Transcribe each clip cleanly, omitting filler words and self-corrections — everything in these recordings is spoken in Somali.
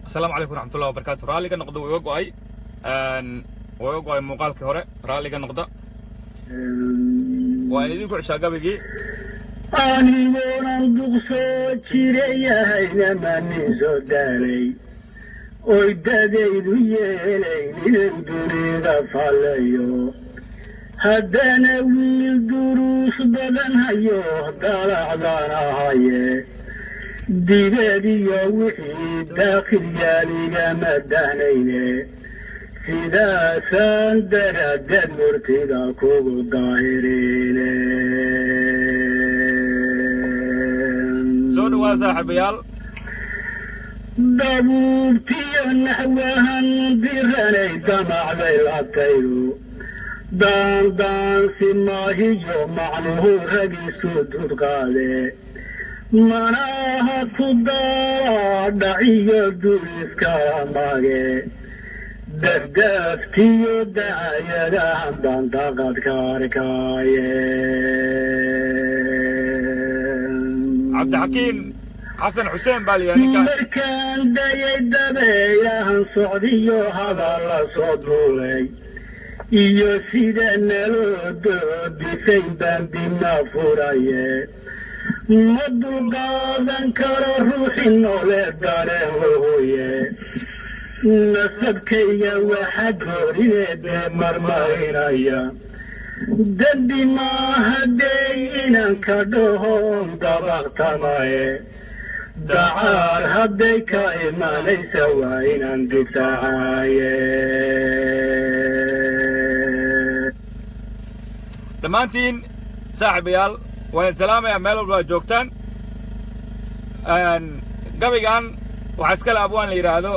السلام عليكم ورحمة الله وبركاته. راليga noqdo way ogoay muuqaalkii hore raaliga noqda waa idinku cishaa gabigii anigoonan duqsoo jirayahayna manin soo daalay oy dadaydu yeelaynin dunida fallayo haddana wiil duruus badan hayo dalacdan ahaye dibadiyo wixii daakil yaaligama dahnayne sidaasaan daraaddeed murtida kugu daahiriine soo dhawaa saaxiibayaal dabuubtiyo naxwahan diranay damacday labtaydu daandaansi maahiyo macnuhu ragiisu dudqaade manaha ku daadhaciyo duliska mage dafdaaftiyo dacayadahan baan daqadka arkaaye cabdixakiin xasan xuseen baa liyaa ninka markaan dayay dabeeyahan socdiyo hadal la soo duulay iyo sida naloo doodisay baan dibna furaye ma dulqaadan karo ruuxi noole dareen wahoye nasabkayga waxa goorineedee marmarinaya dembi maahadeey inaan ka dhahoon dabaqtamaye dacaar hadday ka imaanaysa waa inaan difaacaye dhammaantiin saaxiibayaal waan salaamayaa meel walba joogtaan gabaygan waxaa iskale abwaan la yidhaahdo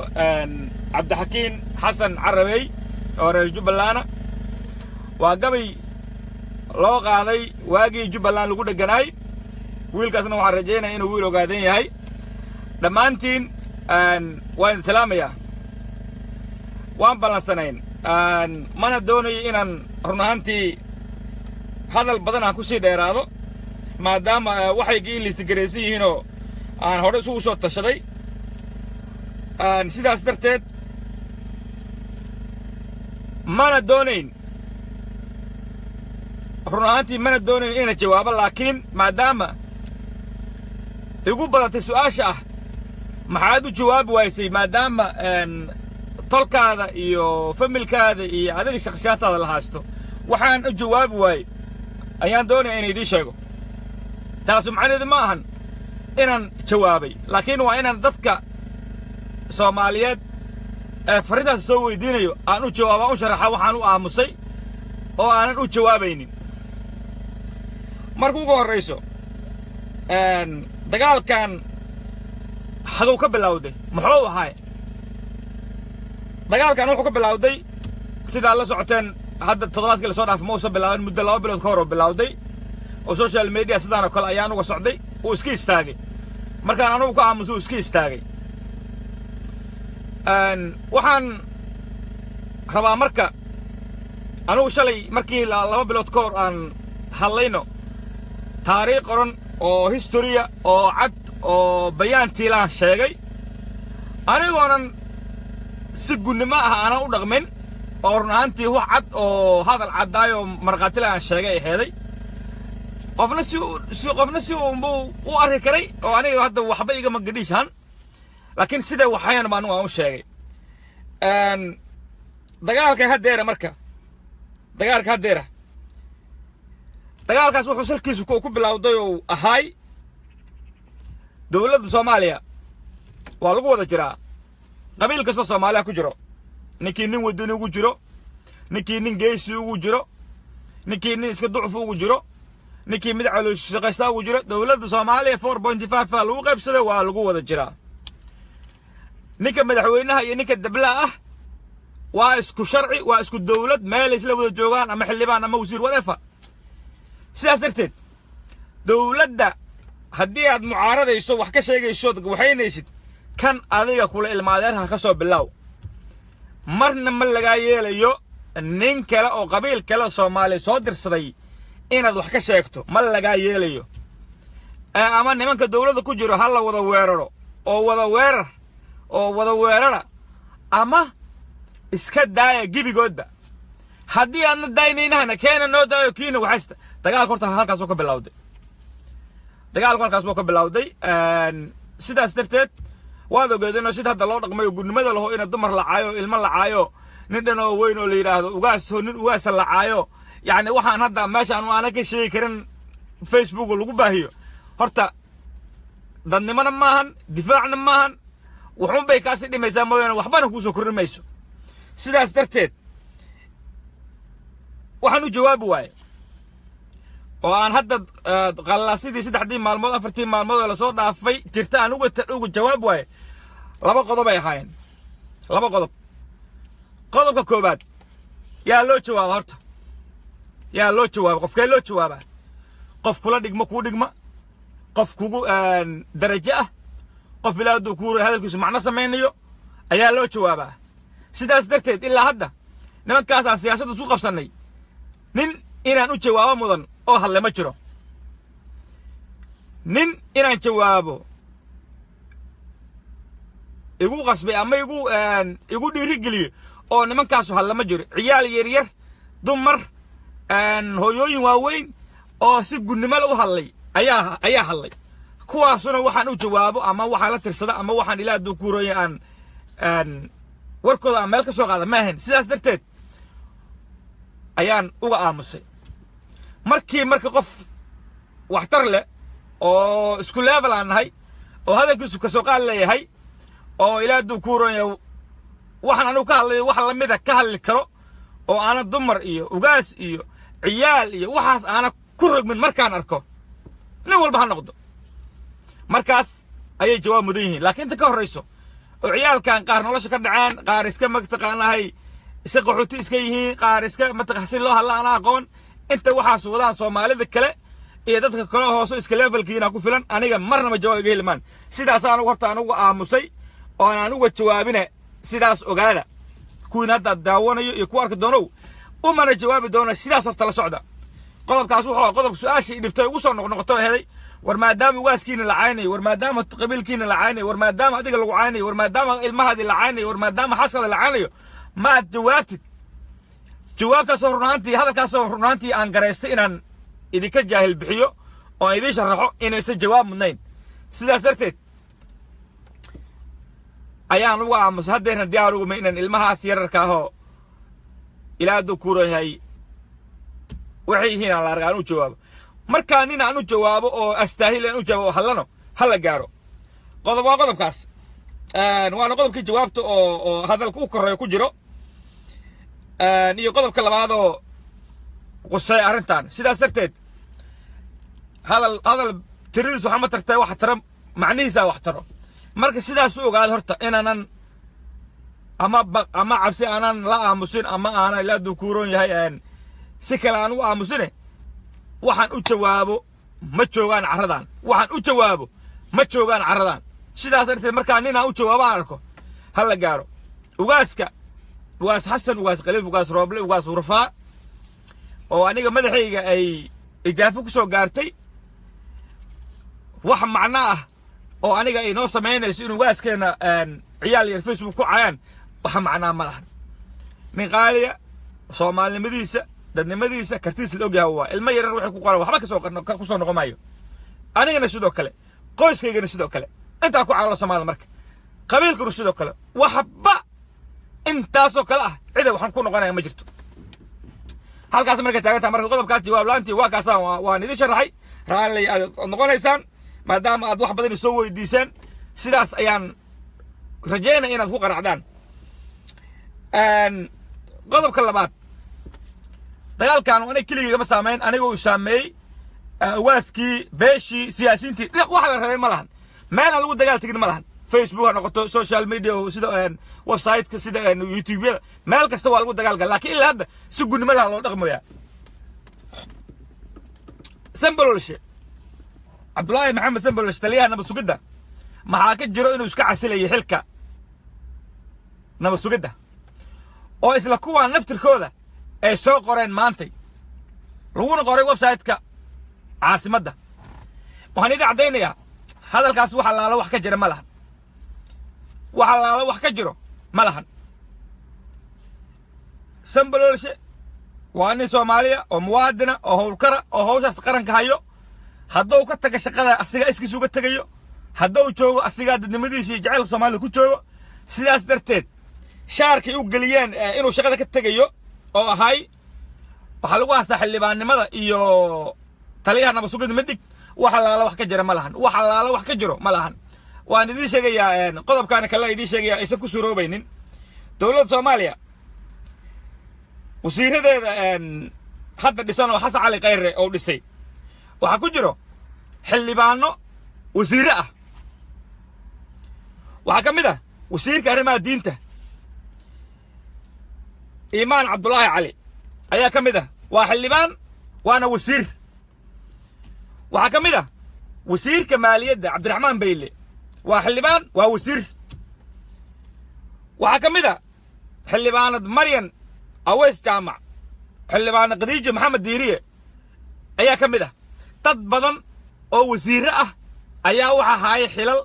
cabdixakiin xasan carabey oo reer jubbaland waa gabay loo qaaday waagii jubbaland lagu dheganaay wiilkaasna waxaan rajaynaya inuu wiil ogaadan yahay dhammaantiin waan salaamayaa waan ballansanayn mana doonayo inaan run ahaantii hadal badan aan ku sii dheeraado maadaama waxaygii liistigaraysan yihiinoo aan hore isugu soo tashaday sidaas darteed mana doonayn run ahaantii mana doonayn ina jawaabo laakiin maadaama igu badatay su'aasha ah maxaad u jawaabi waysay maadaama tolkaada iyo familkaada iyo adiga shakhsiyaantaada la haysto waxaan u jawaabi waayey ayaan doonaya inay idiin sheego taasu macnaheedu ma ahan inaan jawaabay laakiin waa inaan dadka soomaaliyeed ee farridaas soo weydiinayo aan u jawaaba u sharaxa waxaan u aamusay oo aanan u jawaabaynin marka ugu horrayso dagaalkan hagow ka bilowday muxuu ahaay dagaalkan wuxuu ka bilowday sidaa la socoteen hadda toddobaadkii la soo dhaafay ma uusan bilaaban muddo 2 bilood ka hor oo bilowday oo social media sidaan oo kale ayaan uga socday uu iska istaagay markaan anugu ka aamusay uu iska istaagay waxaan rabaa marka anugu shalay markii 2 bilood ka hor aan hadlayno taariikh qoran oo historia oo cad oo bayaan tiilaan sheegay anigoonan si gunnimo ah aanan u dhaqmin oo run ahaantii wax cad oo hadal caddaayoo markhaatila aan sheegay aheeday qofna si unbuu u arki karay oo aniga hadda waxba igama gadhiishan laakiin siday waxayan baan u sheegay dagaalka haddeera dagaalkaas wuxuu salkiisu ku bilowday oo ahaay dowladda Soomaaliya waa lagu wada jiraa qabiil kasta Soomaaliya ku jiro ninkii nin wadani ugu jiro ninkii nin geesi ugu jiro ninkii nin iska ducuf ugu jiro ninkii mid caloos shaqaysta ugu jiro dowladda Soomaaliya 4.5 lagu qaybsaday waa lagu wada jiraa ninka madaxweynaha iyo ninka dabla ah waa isku sharci waa isku dowlad meel isla wada joogaan ama xildhibaan ama wasiir whatever sidaas darteed dowladda haddii aad mucaaradayso wax ka sheegayso waxaynaysid kan adiga kula ilmaadeerha ka soo bilow marna ma laga yeelayo nin kale oo qabiil kale Soomaali soo dirsaday inaad wax ka sheegto ma laga yeelayo ama nimanka dawladda ku jiro hal la wada weeraro oo wada weerar oo wada weerara ama iska daaya gibigoodba haddii aadna daaynaynaana keena noo daayo kiina waxaysta dagaalka horta halkaas oo ka bilowday dagaalku halkaas buu ka bilowday sidaas darteed waad ogeedeen sida hadda loo dhaqmayo gudnimada laho in dumar la caayo ilmo la caayo nin dhan oo weyn oo la yiraahdo nin ugaas la caayo yani waxaan hadda meeshaan aan ka sheegi karin Facebook lagu baahiyo horta dadnimana maahan difaacna maahan wuxuun bay kaasi dhimaysaa mooyaan waxbana ku soo kordhimayso sidaas darteed waxaan u jawaabi waayay oo aan hadda qalaasidii 3 maalmood 4 maalmood la soo dhaafay jirta aan ugu jawaab waayay laba qodob ay ahaayeen laba qodob qodobka koobaad yaa loo jawaab horta yaa loo jawaab qofkee loo jawaaba qof kula dhigma ku dhigma qof kugu darajo ah qof ilaadu ku hadalkiisu macna sameeynayo ayaa loo jawaabaa sidaas darteed ilaa hadda nimankaas aan siyaasadda soo qabsanay nin inaan u jawaabo mudan oo hadle ma jiro nin inaan jawaabo igu qasbay ama igu dhiirigeliyo oo nimankaas hadle ma jiro ciyaal yar yar dumar hooyooyin waaweyn oo si gudnimo u hadlay ayaa hadlay kuwaasuna waxaan u jawaabo ama waxaan la tirsada ama waxaan ilaa duu ku rooyay aan warkooda aan meel ka soo qaada ma ahayn sidaas darteed ayaan uga aamusay marka qof waxtar leh oo isku level aan nahay oo hadalkiisu ka soo qaad leeyahay oo ilaa duu ku rooyay waxaan anu ka hadlay wax la mid ah ka hadli karo oo aana dumar iyo ugaas iyo ciyaal iyo waxaas aana ku rogmin markaan arko nin walba ha noqdo markaas ayay jawaab mudan yihiin laakiin inta ka horeyso oo ciyaalkan qaar nolosha ka dhacaan qaar iska magtaqaanahay iska qaxooti iska yihiin qaar iska mataqaasi loo hadla aan aqoon inta waxaas wadaan Soomaalida kale iyo dadka kale hoose iska levelkiina ku filan aniga marnaba jawaab iga helmaan sidaas aan horta aan ugu aamusay oo aan ugu jawaabina sidaas ogaada kuwii hadda daawanayo iyo ku arki doono umana jawaabi doono sidaas horta la socda qodobkaas wuxuu qodob su'aashii dhibtay ugu soo noqnoqoto heeday war maadaama waaskiina la caynay war maadaama qabiilkiina la caynay war maadaama adiga lagu caynay war maadaama ilmahaadi la caynay war maadaama xaskada la caynayo ma jawaabtid jawaabtaas runaantii hadalkaas runaantii aan gareystay inaan idinka jaahil bixiyo oo idin sharaxo inaysan jawaab mudnayn sidaas darteed ayaan ugu aamus haddeena diyaar ugu ma inaan ilmahaas yararka ahoo ilaa duu ku rooyay waxay yihiin aan la arkaa aan u jawaabo markaan nin aan u jawaabo oo astaahil aan u jawaabo hadlano hala gaaro qodob waa qodobkaas waana qodobkii jawaabta oo hadalka u koreeyo ku jiro iyo qodobka labaad oo qusay arrintan sidaas darteed hadal tiridiisu waxa ma tartay wax tara macnihiisa wax taro marka sidaas u ogaad horta inaanan ama cabsi aanan la aamusin ama aanan ilaa duu ku roon yahay si kale aan u aamusine waxaan u jawaabo ma joogaan caradan waxaan u jawaabo ma joogaan caradan sidaas darteed markaan nin aan u jawaabo aan arko hala gaaro ugaaska ugaas xasan ugaas khaliif ugaas rooble ugaas urfaa oo aniga madaxayga ay ijaafo ku soo gaartay wax macna ah oo aniga ay noo sameynayso in ugaaskeena ciyaal yar Facebook ku caayaan wax macna ma lahan min qaaliya Soomaalinimadiisa dadnimadiisa kartiis la ogyahay waa ilmo yarar waxay ku qoran waxba ka soo noqomayo anigana sidoo kale qoyskaygana sidoo kale inta ku caawlo Soomaaliya marka qabiilku sidoo kale waxba intaasoo kale ah cid waxaan ku noqonaya ma jirto halkaas marka taagantaa marka qodobkaas jawaab laantii waa kaasaan waan idin sharaxay raalli aad noqonaysaan maadaama aad wax badan soo weydiisaan sidaas ayaan rajeynaa inaad ku qanacdaan qodobka labaad dagaalkan aniga kaliya ma saameyn aniga uu saameeyay waaskii beeshii siyaasiyiintii wax la rabay ma lahan meel aan lagu dagaal tagin ma lahan Facebook noqoto social media sida website ka sida YouTube meel kasta waa lagu dagaal gal laakiin ilaa hadda si gudnimada loo dhaqmayaa Sambalolshe Abdullahi Maxamed Sambalolshe taliyaha nabad sugidda maxaa ka jiro inuu iska casilayo xilka nabad sugidda oo isla kuwa naftirkooda ay soo qoreen maantay laguna qoray website-ka caasimadda waxaan idin cadeynayaa hadalkaas waxa laala wax ka jira ma lahan وحلا wax ka jiro malahan Sambaloolshe waa nin Soomaaliya oo muwaadina oo howlkara oo hawshaas qaranka hayo hadduu ka taga shaqada asiga iskiisu uga tagayo hadduu joogo asiga dadnimadiisa iyo jacaylka Soomaaliya ku joogo sidaas darteed shaarkay u galiyeen inuu shaqada ka tagayo oo ahay waxa lagu haastaa xildhibaannimada iyo taliyaha nabad sugidda midig waxa la wax ka jira malahan waxa la wax ka jiro malahan waan idin sheegayaa qodobkan kale idin sheegayaa aysan ku suroobaynin dawladda Soomaaliya wasiiradeeda hadda dhisan oo Xasan Cali Khayre oo dhisay waxa ku jiro xildhibaano wasiir ah waxa kamid ah wasiirka arrimaha diinta Iimaan Cabdullaahi Cali ayaa kamid ah waa xildhibaan waana wasiir waxa kamid ah wasiirka maaliyadda Cabdiraxmaan Bayle waa xildhibaan waa wasiir waxa kamid ah xildhibaanad Maryan Aweys Jaamac xildhibaan Khadiija Maxamed Diiriye ayaa kamid ah dad badan oo wasiir ah ayaa waxa haay xilal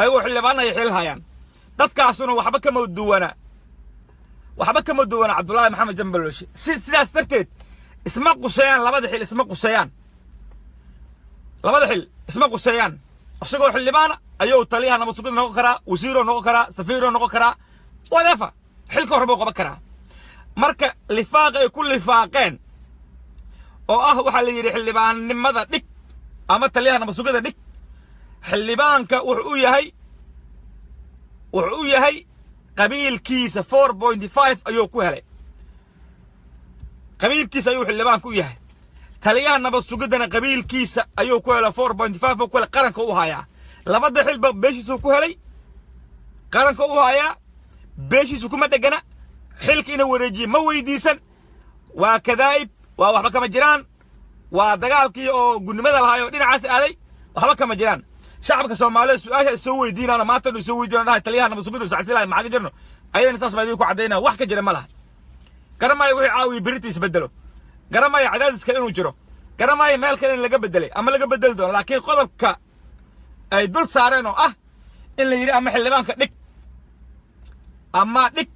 ay xildhibaan ay xil hayaan dadkaasuna waxba kama duwana Cabdullaahi Maxamed Sambaloolshe sidaas darteed isma qusayaan labada xil isma qusayaan asagoo xildhibaana ayuu taliyaha nabad sugidda noqon karaa wasiiro noqon karaa safiiro noqon karaa whatever xilka horba qaban karaa marka lifaaq ay ku lifaaqeen oo ah waxa la yiri xildhibaannimada dhig ama taliyaha nabad sugidda dhig xildhibaanka wuxuu u yahay qabiilkiisa 4.5 ayuu ku helay qabiilkiisa ayuu xildhibaanku u yahay taliyaha nabad sugiddana qabiilkiisa ayuu ku helay 4.5 oo kale qaranka u hayaa labada xilba beeshiisu ku helay qaranka u hayaa beeshiisu kuma dhagana xilka inuu wareejiyo ma weydiisan waa kadaayib waa waxba kama jiraan waa dagaalkii oo gudnimada lahaayoo dhinacaas aaday waxba kama jiraan shacabka Soomaaliyeed su'aasha soo weydiinana maanta inuu soo weydiinana taliyaha nabad sugidda sacsilahay maxaa ka jirno ayaan taas baadii ku cadeynaa wax ka jira ma laha garamay wixii caawiye British bedelo garamay cadaadiska inuu jiro garamay meel kale in laga bedelay ama laga bedel doono laakiin qodobka ay dul saareen oo ah in la yiri ama xildhibaanka dhig ama dhig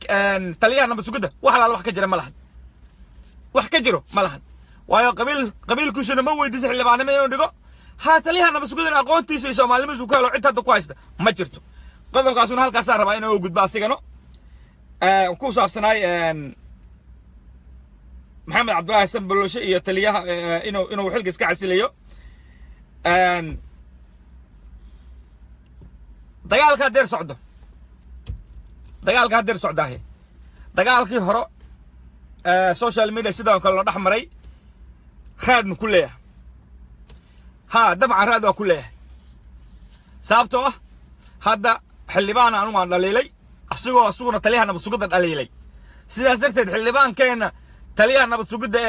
taliyaha nabad sugidda wax ka jira ma laha wax ka jiro ma laha waayo qabiilkiisuna ma weydiiso xildhibaannimo inuu dhigo ha taliyaha nabad sugidda aqoontiisa iyo Soomaalinimadii ku helo cid hadda ku haysta ma jirto qodobkaasuna halkaas aan rabaa inuu gudbo asigano ku saabsanaay Maxamed Cabdullaahi Sambaloolshe iyo taliyaha inuu xilka iska casilayo dagaalka hadeer socdaahe dagaalkii hore social media sidoo kale loo dhaxmaray raad ma ku leeyahay ha dabcan raad waa ku leeyahay sababtoo ah hadda xildhibaan aanu aan dhaliilay asaguna taliyaha nabad sugidda dhaliilay sidaas darteed xildhibaankeena taliyaha nabad sugidda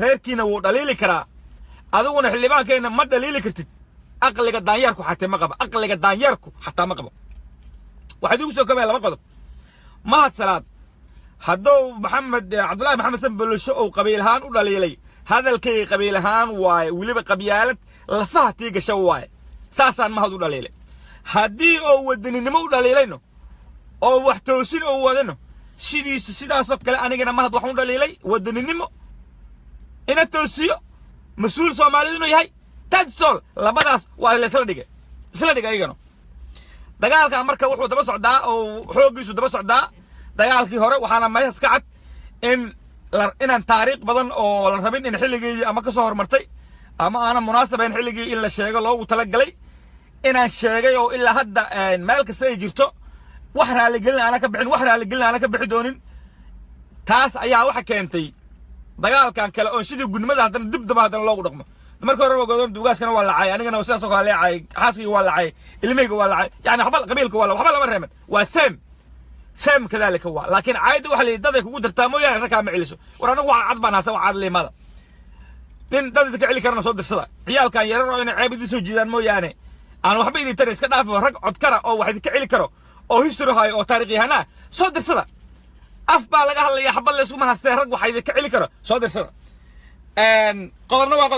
reerkiina wuu dhaliili karaa adiguna xildhibaankeena ma dhaliili kartid aqliga daanyarku xataa ma qabo waxaad igu soo kabay laba qodob mahad salaad hadduu Cabdullaahi Maxamed Sambaloolshe oo qabiil ahaan u dhaliilay hadalkay qabiil ahaan waaye waliba qabyaalad lafaha tii gasho waaye saasaan mahad u dhaliilay haddii oo wadaninimo u dhaliilayno oo wax toosin oo wadano sidaasoo kale anigana mahad waxaan u dhaliilay wadaninimo ina toosiyo mas'uul Soomaaliyeed inuu yahay tadsol labadaas waa la isla dhigay ayagana dagaalka marka wuxuu daba socdaa oo xoogiisu daba socdaa dagaalkii hore waxaana meesha ka cad inaan taariikh badan oo la rabin in xilligeedii ama ka soo hormartay ama aanan munaasabayn xilligii in la sheego loogu talagalay inaan sheegay oo ilaa hadda meel kasta ay jirto wax raaligelin aan ka bixi doonin taas ayaa waxa keentay dagaalkan kale oo sidii gudnimada haddana dibdaba haddana loogu dhaqmo marka hore go'doon duugaaskana waa lacay anigana sidaas oo kale leecay xaaskii waa lacay ilmeyga waa lacay yani qabiilka waa waxba lama reeman waa same kadalika waa laakiin caayda waxa la dad ay kugu dartaa mooyaane raka ma celiso war anagu waa cad baan hasa waa cad leemada nin dad ka celi karana soo dirsada ciyaalkan yarar oo inay ceebidi soo jiidaan mooyaane aan waxba idin tar iska dhaafo rag cod kara oo wax idin ka celi karo oo history hayo oo taariikh yahana soo dirsada af baa laga hadlaya xabad la isku ma haastay rag wax idin ka celi karo soo dirsada qodobna waa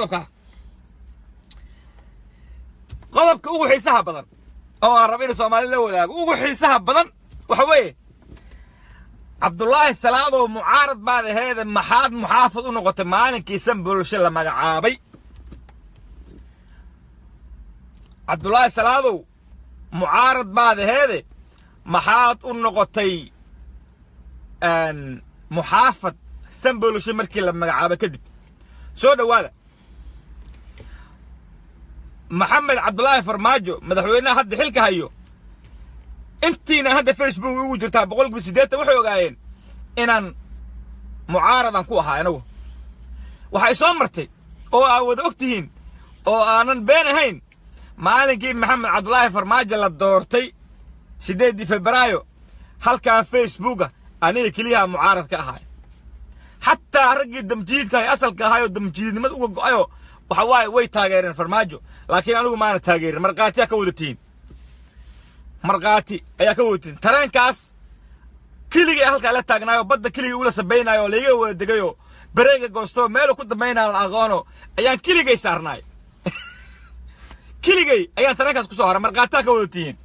qodobka ugu xiisaha badan oo rabin Soomaali la wadaago ugu xiisaha badan waxa weeye Cabdullaahi Salaado mucaarad baad aheed maxaad muxaafid u noqotay maalinkii Sanbalolshe la magacaabay Cabdullaahi Salaado mucaarad baad aheed maxaad u noqotay muxaafid Sanbalolshe markii la magacaabay kadib soo dhawaada محمد عبد الله فرماجو مدحوينا هاد حلك هايو انتينا هاد فيسبوك ugu jirtaa boqolkiiba 80 waxay ogaayeen inaan mucaaradan ku ahaa anagu waxay soo martay oo aad wada ogtihiin oo aanan been ahayn maalinkii maxamed cabdullaahi farmaajo la doortay 8 Febraayo halka Facebooka aniga kaliya mucaarad ka ahaa hatta ragii damjiidka ay asalka ahayo damjiidnimada uga go'ayo waxa way taageereen farmaajo laakiin anigu maana taageerin marqaati ka wadatiin marqaati ayaa ka wadatiin tareenkaas kiliga halka la taagnaayo badda kiliga ula sabaynayo leeyahay wada degayo bareega goosto meel ku dambeynaa la aqoono ayaan kiligay saarnaay kiligay ayaan tareenkaas ku soo haray marqaati ka wadatiin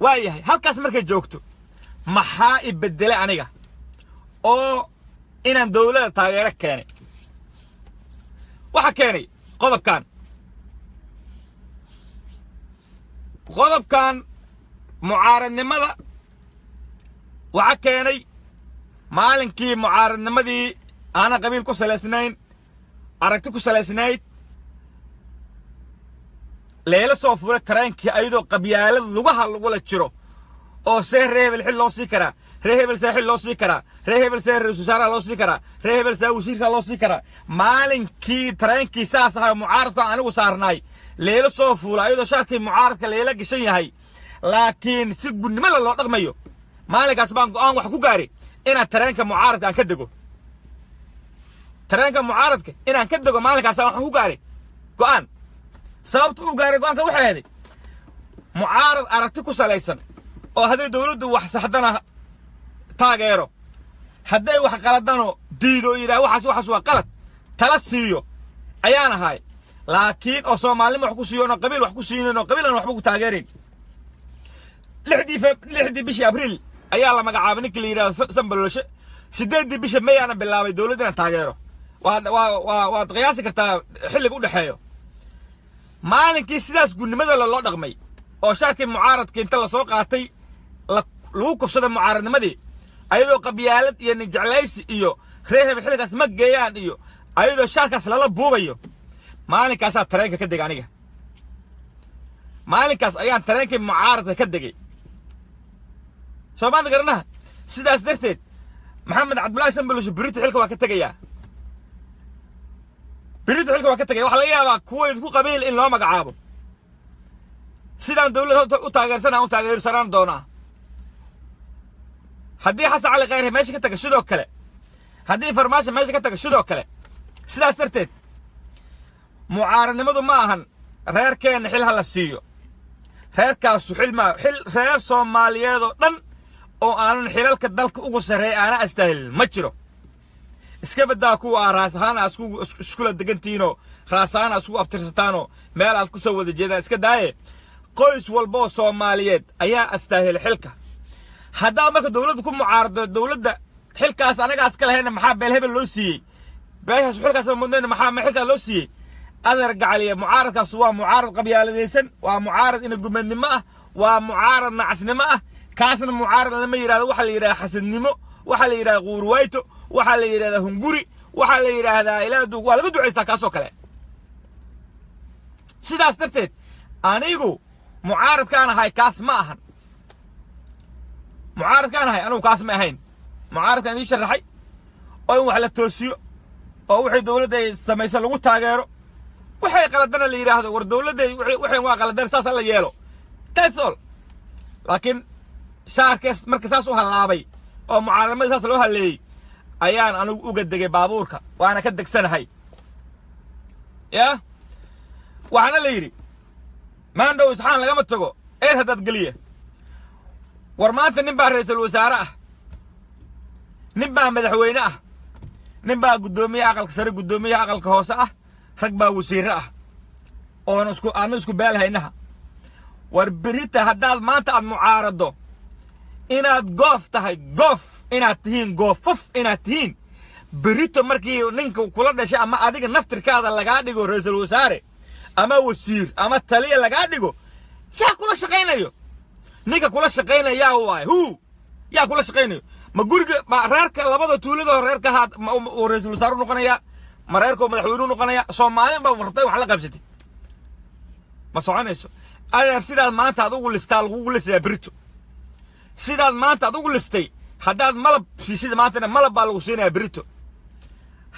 waayahay halkaas markay joogto maxaa ibeddelay aniga oo inaan dawladda taageero keenay waxa keenay qodobkan mucaaradnimada waxa keenay maalinkii mucaaradnimadii aana qabiil ku saleysnayn aragti ku saleysnayd leela soo fuulay tareenkii ayadoo qabyaalad lugaha lagu jiro oo see reebel xil loo sii karaa reebel saaxil loo sii karaa reebel saar susaara loo sii karaa reebel saa wasiirka loo sii karaa maalinkii tareenkii saas ah mucaaradka anigu saarnay leela soo fuulay ayadoo shaarkii mucaaradka leela gashan yahay laakiin si gudnimo loo dhaqmayo maalinkaas baan go'aan wax ku gaari inaan tareenka mucaaradka aan ka dego tareenka mucaaradka inaan ka dego maalinkaas wax ku gaari go'aan sababtu u gaaray go'aanka waxa ahayd mucaarad aragti ku saleysan oo haday dawladdu wax saxdana taageero haday wax qaladano diido ilaa waxaas waa qalad tala siiyo ayaan ahay laakiin oo Soomaalnimo wax ku siiyo oo qabiil wax ku siinayno qabiil aan waxba ku taageerin 6 bishii Abriil ayaa la magacaabay ninkii la yiraahdo Sanbalolshe 8 bishii May aan bilaabay dawladda taageero waa qiyaasi kartaa xilliga u dhaxeeyo maalinkii sidaas gudnimada loo dhaqmay oo shaarkii mucaaradka inta la soo qaatay lagu kufsada mucaaradnimadii ayadoo qabyaalad iyo nijeclaysi iyo reehab xilligaas ma geeyaan iyo ayadoo shaarkaas lala buubayo maalinkaas tareenka ka degay aniga maalinkaas ayaan tareenkii mucaaradka ka degay Soomaali garanaha sidaas darteed maxamed cabdullaahi Sanbalolshe birito xilka waa ka tagayaa birito xilka waa ka tagay waxa laga yaabaa kuwa ku qabiil in loo magacaabo sidaan dawladda u taageersanaan doonaa haddii xasan cali khayr meesha ka taga sidoo kale haddii farmaajo meesha ka taga sidoo kale sidaas darteed mucaaradnimadu ma ahan reerkeena xil hala siiyo reerkaas xil reer Soomaaliyeed oo dhan oo aanan xilalka dalka ugu sareey aana astaahil ma jiro iska badaa kuwa raas ahaan isku la degantiino raas ahaan isku abtirsataano meel aad ku soo wada jeedaan iska daaye qoys walba oo Soomaaliyeed ayaa astaahil xilka hadaa marka dawladdu ku mucaarado dawladda xilkaas anaga iska lahayn maxaa beel hebel loo siiyay beeshaas xilkaas mudnayna maxaa xilka loo siiyay adar gacaliya mucaaradkaas waa mucaarad qabyaaladeysan waa mucaarad in gumannimo ah waa mucaarad nacasnimo ah kaasna mucaarad lama yiraahdo waxa la yiraahdaa xasadnimo waxa la yiraahdaa quurwayto waxa la yiraahdaa hunguri waxa la yiraahdaa ilaadu waa laga duceystaa kaasoo kale sidaas darteed anigu mucaaradkaan ahay kaas ma ahan mucaaradkaan ahay anigu kaas ma ahayn mucaaradkaan ii sharaxay oo in wax la toosiyo oo wixii dawladda ay samayso lagu taageero waxay qaladana la yiraahdo war dawladda waxay waa qaladan saas la yeelo that's all laakiin shaarkaas marka saas u halaabay oo mucaaradnimada saas loo haleeyay ayaan anigu uga degay baabuurka waana ka degsanahay ya waxaana la yiri maandhow isxaan lagama tago eed haddaad geliya war maanta nin baa ra'iisul wasaare ah nin baa madaxweyne ah nin baa gudoomiye aqalka sare gudoomiye aqalka hoose ah rag baa wasiir ah oo aan isku beel haynaha بريتا هداد ما أنت معارضه إناد قوف تهي قوف إناد تهين قوفف إناد تهين بريتا مركي نينك وكل شيء أما أديك النفتر كذا اللي قاعد يقول رئيس الوزراء أما وزير أما التالية اللي قاعد يقول يا كل شقينا يو نيكا كل شقينا يا هو يا كل شقينا ما جورج ما رأيك لبضة تولد ورأيك هاد ورئيس الوزراء نقنيا ما رأيكم مدحوينون نقنيا صومالين بورطي وحلقة بستي ما صعنا يسوع أنا سيدا ما أنت هذول استال جوجل سيدا بريتو سيدا ما أنت هذول استي هذا ملب سيدا ما أنت ملب بالوسينا بريتو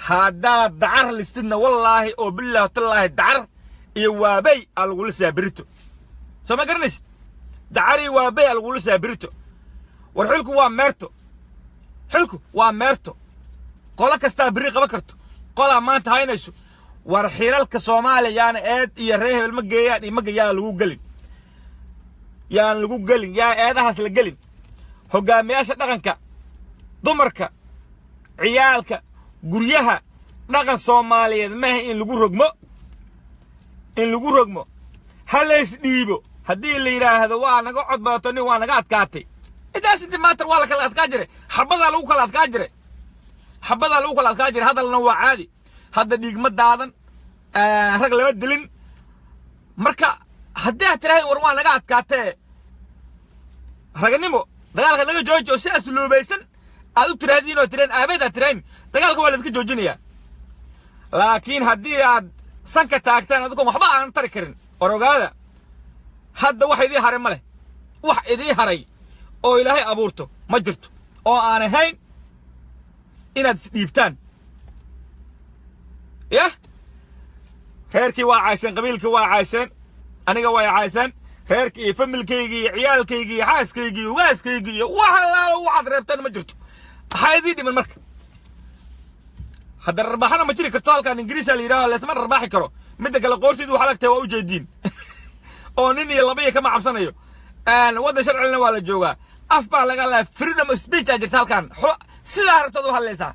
هذا دعر الاستنا والله أو بالله تالله دعر يوابي الجول سيدا بريتو سما قرنيس دعري وابي الجول سيدا بريتو ورحلكوا وامرتو حلكوا وامرتو قولك استابريق بكرتو قولا ما أنت هاي نشو ورحيلك الصومالي يعني إيد يريه المجيان يا لوجلين يا لوجلين يا إيد هاس لجلين هجامياش دقنك ضمرك عيالك قريها دقن الصومالي ما هي إن لجو رقمه هل يسديبه هدي اللي يراه هذا وانا قعد بطني وانا قاعد كاتي إذا سنت ما تروى لك الأتكاجرة حبذا لوك الأتكاجرة حبذا لوك الأتكاجرة هذا النوع عادي هذا ديجمد دادن رجل ما دلين مركا هديها تراهي وروانا قاعد كاتة رجل نمو دقالك نجو جوجو ساس لوبيسن أدو تراهدين وترين أبدا ترين دقالك هو اللي ذكر جوجينيا لكن هديها سانك تاكتان أدوكم محبا عن تركرين ورقادا هذا واحد ذي هري ماله واحد ذي هري أو إلهي أبورتو مجرتو أو أنا هين إنا ديبتان يا هيركي واعيسن قبيلك واعيسن أنا قوي عايسن هيركي فملكيجي عيالكيجي حاسكيجي واسكيجي وحلا وحد ربطان مجرتو هاي دي من مركب هذا الرباح أنا مجري كرتال كان إنجليزي اللي يراه لازم الرباح يكره مدة قال قورتي دو حلقة توجه الدين أو نيني يلا بيا كما عبصنا يو أنا وده شرع لنا ولا جوجا أفبع لقى فريدم سبيتش أجرتال كان سلا ربطوا هالليسا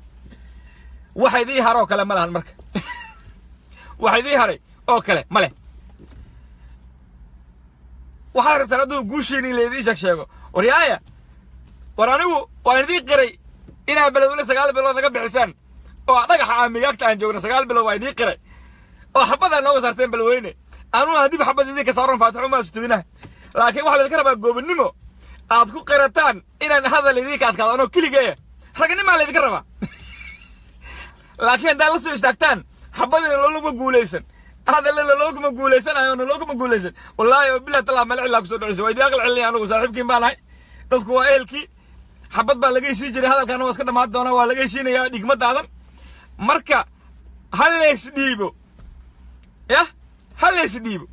واحد ذي هراو كلام ماله المركب واحد ذي هري أو كلام ماله وحارب تردو قوشيني اللي ذي شكشيغو وريايا ورانيو وان ذي قري إنا بلدونا سقال بلو ذاك بحسان oo adaga xaamiyaagta aan joogna 9 bilood way idin qiray oo xabada nooga saarteen balweyne aanu hadii xabada idin ka saaran faataxo ma sutidina laakiin waxa la ka rabaa goobnimo aad ku qirataan inaan hadal idin ka adkaadano kaligeeya ragnimo la idin ka rabaa laakiin dal soo istaagtaan xabada looga guuleysan hadal looga guuleysan ayuu looga guuleysan wallahi billahi taala mal cilaa ku soo dhacay way aqal cilli anigu saaxiibkiin baan ahay dadku waa eelkii xabad baa laga heshiin jiray hadalkan waa iska dhamaad doona waa laga heshiinayaa dhigmadaadan marka halees dhiibo ya halees dhiibo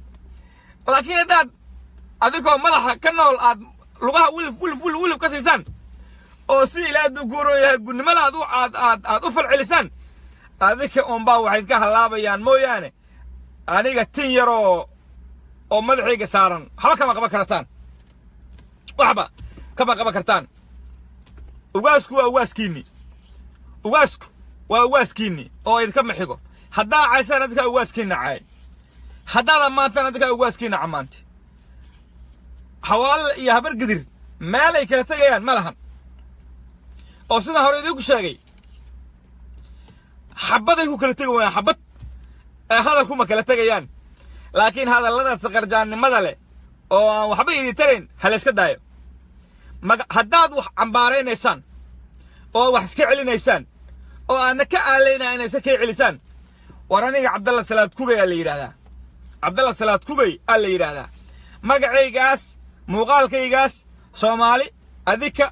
laakiin hadaad adigoo madaxa ka nool aad lugaha wilf ka siisaan oo si ilaadu guurooyahay gudnimada aad u falcelisaan adika baa waxayd ka halaabayaan mooyaane aniga tin yaroo oo madaxayga saaran waxba kama qaban kartaan waxba kama qaban kartaan ugaasku waa ugaaskiini ugaasku waa ugaaskiini oo idinka maxigo haddaa caysaan adika ugaaskiina caay haddaada maantaan adika ugaaskiina camaanti xawaal iyo habar gadir meel ay kala tegayaan ma lahan oo sidaan hore idinku sheegay xabaday ku kala tegi waayaan xabad hadalkuma kala tegayaan laakiin hadalladaas qarjaannimada leh oo aan waxba idin tarayn hala iska daayo haddaad wax cambaaraynaysaan oo wax iska celinaysaan oo aana ka aalayna inay iska celisaan waraniga Cabdalla Salaad Kubay la yiraahdaa Cabdalla Salaad Kubay la yiraahdaa magacaygaas muuqaalkaygaas Soomaali adika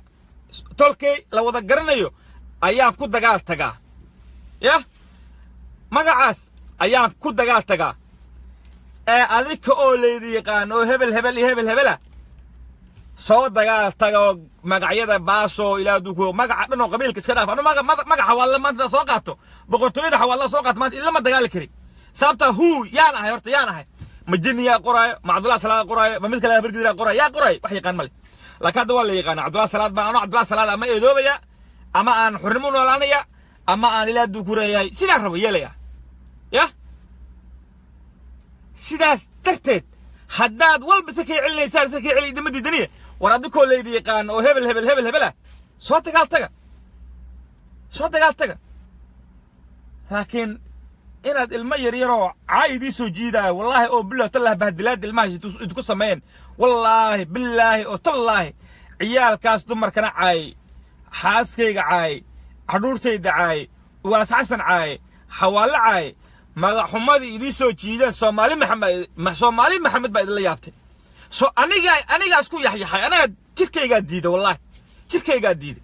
tolkay la wada garanayo ayaan ku dagaal tagaa ya magacaas ayaan ku dagaal tagaa adika oo leedii yaqaan oo hebel soo dagaal tago magacyada baaso ilaa duko magaca dhan oo qabiilka iska dhaaf anu magaca wala maanta soo qaato boqortooyada xawala soo qaato maanta ilaa ma dagaal kari sababta yaan ahay horta yaan ahay majniya qoraayo ma Cabdalla Salaad qoraayo ma mid kale habar gidira qoraayo yaa qoray wax yaqaan male laakiin hadda waa la yaqaan Cabdalla Salaad baan anu Cabdalla Salaad ama eedoobaya ama aan xurimo noolaanaya ama aan ilaa duko reeyay sidaan rabo yeelaya ya sidaas darteed haddaad walba se kay celinaysaan se kay celi idima diidaniye war adikoo laydi yaqaan oo hebel hebel hebel hebela soo dagaal taga laakiin inaad ilmo yaryaroo caayidii soo jiidaayo wallaahi oo bilah tallah bahdilaad ilmaha idinku sameeyeen wallaahi billaahi oo tallaahi ciyaalkaas dumarkana caayay xaaskayga caayay cadhuurtayda caayay waas xasan caayay xawaale caayay magaxumadii idii soo jiideen soomaali maxamed baa idinla yaabtay soo anigaa isku yaxyaxay anaga jirkaygaa diiday wallaahi jirkaygaa diiday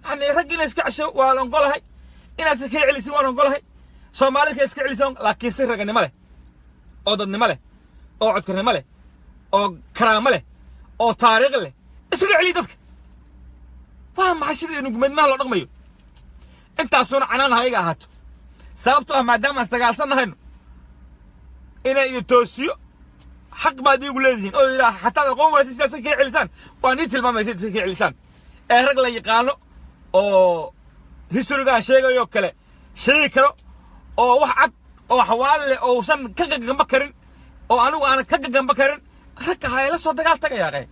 yani rag inay iska cesho waan ogolahay inaad iska celisin waan ogolahay soomaalida ka iska celisan laakiin si raganimo leh oo dadnimo leh oo codkarnimo leh oo karaamo leh oo taariikh leh isaga celi dadka waa maxay sida inuu gumeedmaha loo dhaqmayo intaasuna canaan hayga ahaato sababtoo ah maadaama aan dagaalsanahayno inay idin toosiyo xaq baad iigu leedihiin oo yidhaah xataa aqoon waysa sidaas ka celisaan waan ii tilmaamaysa sidaas ka celisaan ee rag la yaqaano oo historigaan sheegayo kale sheegi karo oo wax cad oo xawaale leh oo san ka gagamba karin oo anigu aan ka gagamba karin ragga haya la soo dagaal taga yaaqay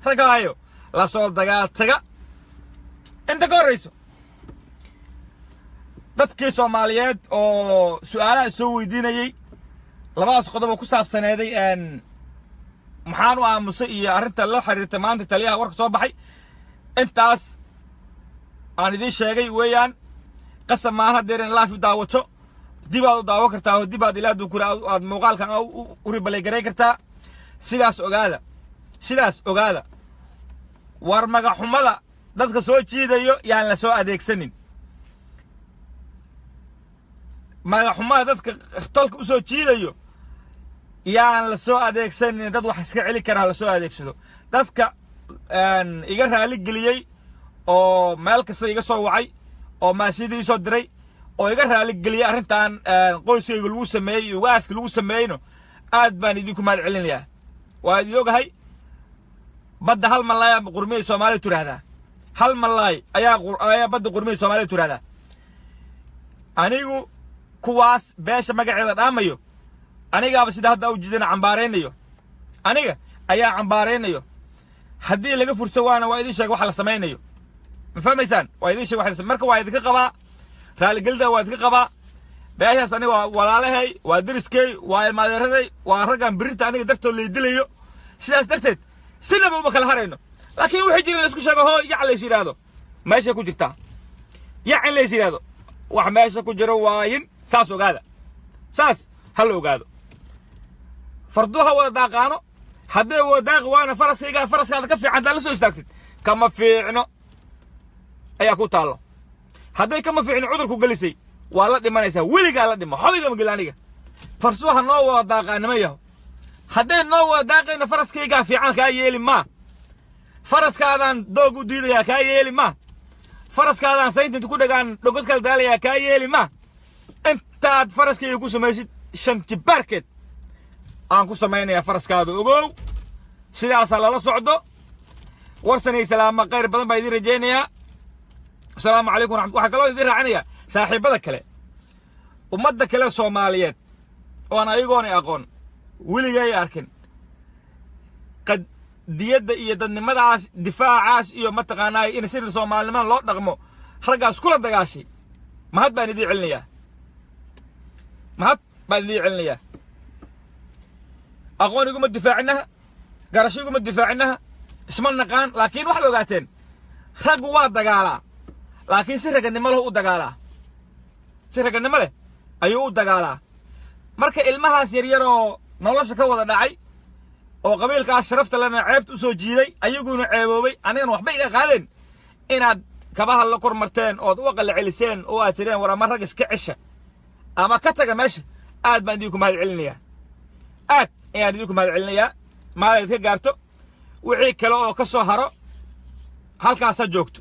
ragga hayo la soo dagaal taga inta ka horreyso dadkii Soomaaliyeed oo su'aalaha soo weydiinayay labadaas qodob oo ku saabsaneeday maxaan u aamusay iyo arrinta la xiriirtay maanta taliyaha warka soo baxay intaas aan idin sheegay weeyaan qasab maahan hadeer in live daawato dib aad u daawo kartaa oo dib aad ilaadu ku aad muuqaalkan u ribalay garay kartaa sidaas ogaada war magaxumada dadka soo jiidayo yaan la soo adeegsanin magaxumada dadka tolka u soo jiidayo yaan la soo adeegsanin dad wax iska celi kara la soo adeegsado dadka iga raali geliyay oo meel kasta iga soo wacay oo maashidii soo diray oo iga raali geliyay arrintan qoyskayga lagu sameeyay iyo waaska lagu sameeyno aad baan idinku mahad celinayaa waa idin ogahay badda hal malaay qurmiyay Soomaaliya tiraahdaa hal malaay ayaa badda qurmiyay Soomaaliya tiraahdaa anigu kuwaas beesha magaceeda dhaamayo anigaaba sida hadda u jidana cambaareynayo aniga ayaa cambaareynayo haddii laga furso waana waa idin sheeg waxa la sameeynayo ma fahmaysaan waa idin sheeg waxa marka waa idinka qabaa raali gelida waa idinka qabaa beeshaas aniga walaalahay waa diriskay waa ilmaadeeraday waa raggan birita aniga dartood la dilayo sidaas darteed sinaba uma kala harayno laakiin wixii jirin la isku sheego hoo yac la yiraahdo meesha ku jirta yac la yiraahdo wax meesha ku jiro waayin saas ogaada saas hal ogaado farduha wada daaqaano haddii wada daaq waana faraskaada ka fiican la soo istaagtid kama fiicno ayaa ku taalo hadday kama fiicno cudurku galisay waa la dhimanaysaa weligaa la dhimo xobiga magalaaniga farsuha noo wada daaqaanimo yaho hadday noo wada daaqayna faraskayga fiican kaa yeeli ma faraskaadan doog u diidaya kaa yeeli ma faraskaadan saynta ku dhagaan dhogod kala daalaya kaa yeeli ma intaad faraskayga ku samaysid shan jibaarkeed aan ku samaynayaa faraskaada ogow sidaasaa lala socdo warsanay salaama khayr badan baa idin rajaynayaa asalaamu calaykum waxaa kaloo idin raacinayaa saaxiibada kale ummadda kale Soomaaliyeed oo aan ayagoon aqoon weligay arkin qadiyada iyo dadnimadaas difaacaas iyo mataqaanaa in sir Soomaalnimada loo dhaqmo raggaas kula dagaashay mahad baan idin celinayaa aqoon iguma difaacinaha garasho iguma difaacinaha isma naqaan laakiin waxaad ogaateen raggu waa dagaalaa laakiin si raganimo leh u dagaalaa si raganimo leh ayuu u dagaalaa marka ilmahaas yaryar oo nolosha ka wada dhacay oo qabiilkaas sharafta lana ceebta u soo jiiday ayaguna ceeboobay anigana waxba iga qaadeen inaad kabaha la kormarteen ood u aqal celiseen oo aad tireen war ama rag iska cisha ama ka taga meesha aad baan idinku mahad celinayaa aad ayaan idinku mahad celinayaa maadaad ka gaarto wixii kale oo ka soo haro halkaasa joogto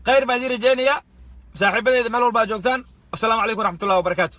khayr baan idin rajaynayaa saaxiibadeeda meel walba joogtaan assalaamu calaykum waraxmatullahi wabarakaatu